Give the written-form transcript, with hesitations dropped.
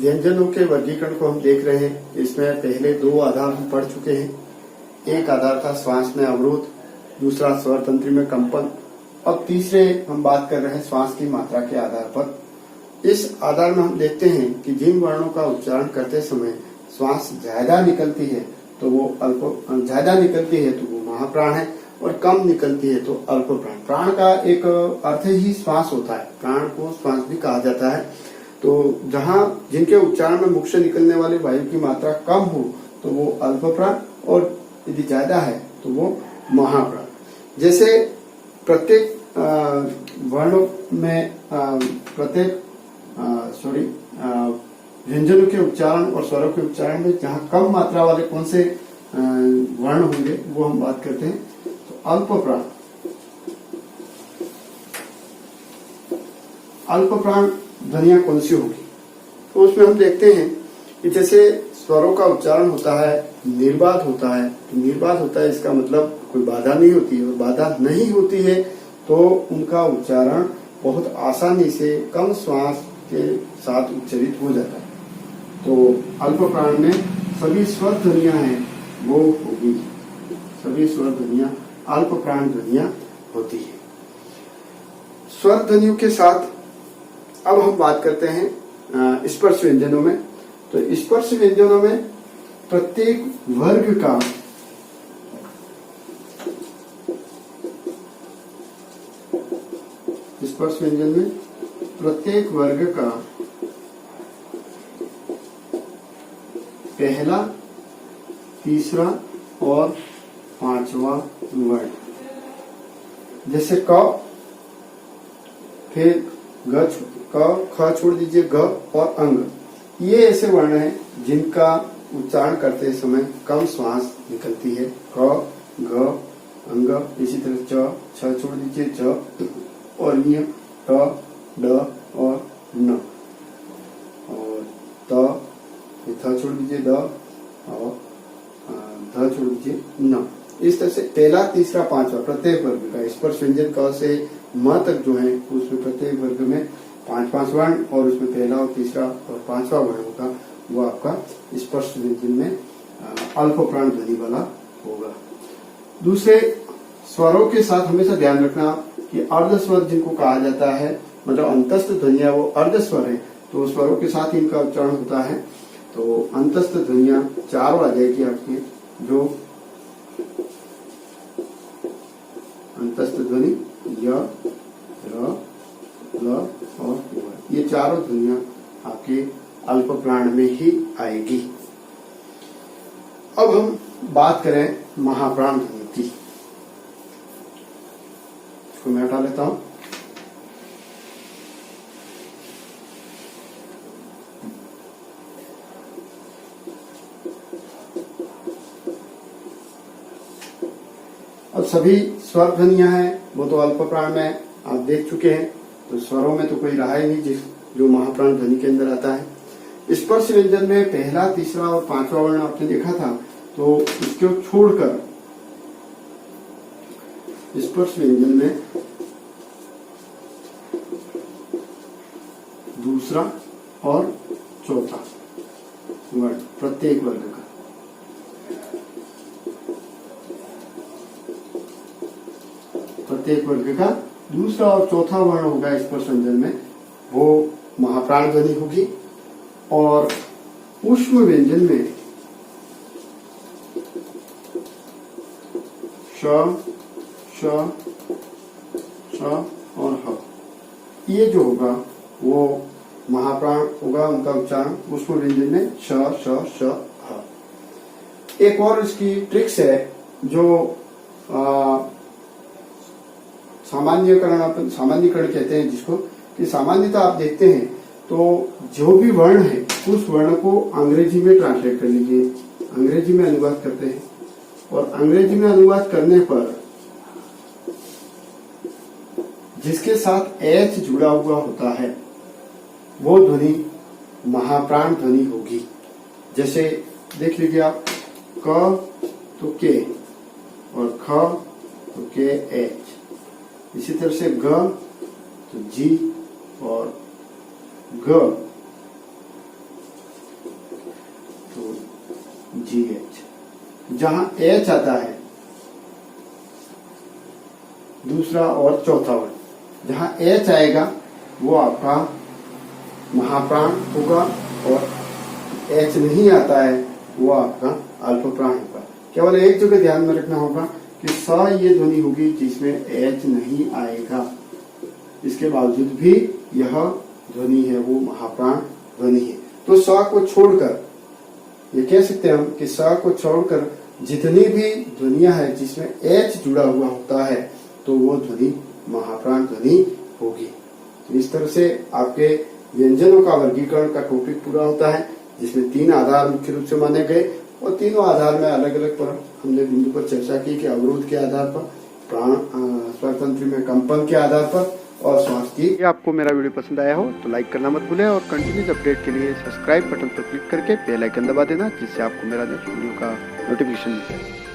व्यंजनों के वर्गीकरण को हम देख रहे हैं। इसमें पहले दो आधार हम पढ़ चुके हैं। एक आधार था श्वास में अवरोध, दूसरा स्वर तंत्र में कंपन। अब तीसरे हम बात कर रहे हैं श्वास की मात्रा के आधार पर। इस आधार में हम देखते हैं कि जिन वर्णों का उच्चारण करते समय श्वास ज्यादा निकलती है तो वो महाप्राण है, और कम निकलती है तो अल्प प्राण। प्राण का एक अर्थ ही श्वास होता है, प्राण को श्वास भी कहा जाता है। तो जहाँ जिनके उच्चारण में मुख से निकलने वाली वायु की मात्रा कम हो तो वो अल्प प्राण, और यदि ज्यादा है तो वो महाप्राण। जैसे प्रत्येक वर्णों में व्यंजनों के उच्चारण और स्वरों के उच्चारण में जहाँ कम मात्रा वाले कौन से वर्ण होंगे वो हम बात करते हैं। तो अल्प प्राण ध्वनियां कौन सी होगी? तो उसमें हम देखते हैं कि जैसे स्वरों का उच्चारण होता है निर्बाध होता है। तो निर्बाध होता है इसका मतलब कोई बाधा नहीं होती है, और बाधा नहीं होती है तो उनका उच्चारण बहुत आसानी से कम श्वास के साथ उच्चरित हो जाता है। तो अल्प प्राण में सभी स्वर ध्वनियां हैं वो होगी, सभी स्वर ध्वनियां अल्प प्राण ध्वनियां होती है। स्वर ध्वनियों के साथ अब हम बात करते हैं स्पर्श व्यंजनों में। तो स्पर्श व्यंजनों में प्रत्येक वर्ग का स्पर्श व्यंजन में प्रत्येक वर्ग का पहला, तीसरा और पांचवा वर्ण, जैसे क, फिर ग, क, ख छोड़ दीजिए, ग और अंग, ये ऐसे वर्ण हैं जिनका उच्चारण करते समय कम श्वास निकलती है। क, घ, अंग, इसी तरह च, छ छोड़ दीजिए, च और य, ट, ड और न, और त, थ छोड़ दीजिए, द और ध छोड़ दीजिए, न। इस तरह से पहला, तीसरा, पांचवा प्रत्येक वर्ग का स्पर्श व्यंजन क से म तक जो है उसमें प्रत्येक वर्ग में 5-5 वर्ण, और उसमें पहला और तीसरा और पांचवा वर्ण होगा वो आपका स्पर्श व्यंजन में अल्प प्राण ध्वनि वाला होगा। दूसरे स्वरों के साथ हमेशा ध्यान रखना कि अर्ध स्वर जिनको कहा जाता है, मतलब अंतस्थ ध्वनिया वो अर्ध स्वर है, तो स्वरों के साथ इनका उच्चारण होता है। तो अंतस्थ ध्वनिया 4 आ जाएगी आपकी, जो अंतस्थ ध्वनि य, र, ल और व, ये चारों ध्वनिया आपके अल्प प्राण में ही आएगी। अब हम बात करें महाप्राण ध्वनि की। इसको मैं हटा लेता हूं। अब सभी स्वर ध्वनियां हैं वो तो अल्प प्राण में आप देख चुके हैं, तो स्वरों में तो कोई रहा ही नहीं जो महाप्राण ध्वनि के अंदर आता है। स्पर्श व्यंजन में पहला, तीसरा और पांचवा वर्ण आपने देखा था, तो इसको छोड़कर स्पर्श व्यंजन में दूसरा और चौथा वर्ण प्रत्येक वर्ग का, प्रत्येक वर्ग का दूसरा और चौथा वर्ण होगा स्पर्श व्यंजन में, वो महाप्राण ध्वनि होगी। और ऊष्म व्यंजन में श, श, श और ह, ये जो होगा वो महाप्राण होगा, उनका उच्चारण ऊष्म व्यंजन में श, श, श, ह। एक और इसकी ट्रिक्स है जो सामान्यकरण कहते हैं जिसको, कि सामान्यतः आप देखते हैं तो जो भी वर्ण है उस वर्ण को अंग्रेजी में ट्रांसलेट कर लीजिए, अंग्रेजी में अनुवाद करते हैं, और अंग्रेजी में अनुवाद करने पर जिसके साथ एच जुड़ा हुआ होता है वो ध्वनि महाप्राण ध्वनि होगी। जैसे देख लीजिए आप, क तो के और ख तो के एच, इसी तरह से ग तो जी और ग GH। जहां H आता है दूसरा और चौथा वर्ण, जहां H आएगा वो आपका महाप्राण होगा और H नहीं आता है वो आपका अल्प प्राण होगा। केवल एक जगह ध्यान में रखना होगा कि स ये ध्वनि होगी जिसमें H नहीं आएगा, इसके बावजूद भी यह ध्वनि है वो महाप्राण ध्वनि है। तो स को छोड़कर ये कह सकते हैं हम कि स को छोड़कर जितनी भी ध्वनियां है जिसमें H जुड़ा हुआ होता है तो वो ध्वनि महाप्राण ध्वनि होगी। तो इस तरह से आपके व्यंजनों का वर्गीकरण का टॉपिक पूरा होता है, जिसमें 3 आधार मुख्य रूप से माने गए और तीनों आधार में अलग अलग पर हमने बिंदु पर चर्चा की कि अवरोध के आधार पर, प्राण स्वर तंत्र में कंपन के आधार पर और श्वास की। आपको मेरा वीडियो पसंद आया हो तो लाइक करना मत भूलें और कंटिन्यूस अपडेट के लिए सब्सक्राइब बटन पर क्लिक करके बेल आइकन दबा देना, जिससे आपको मेरा नेक्स्ट वीडियो का नोटिफिकेशन मिल जाए।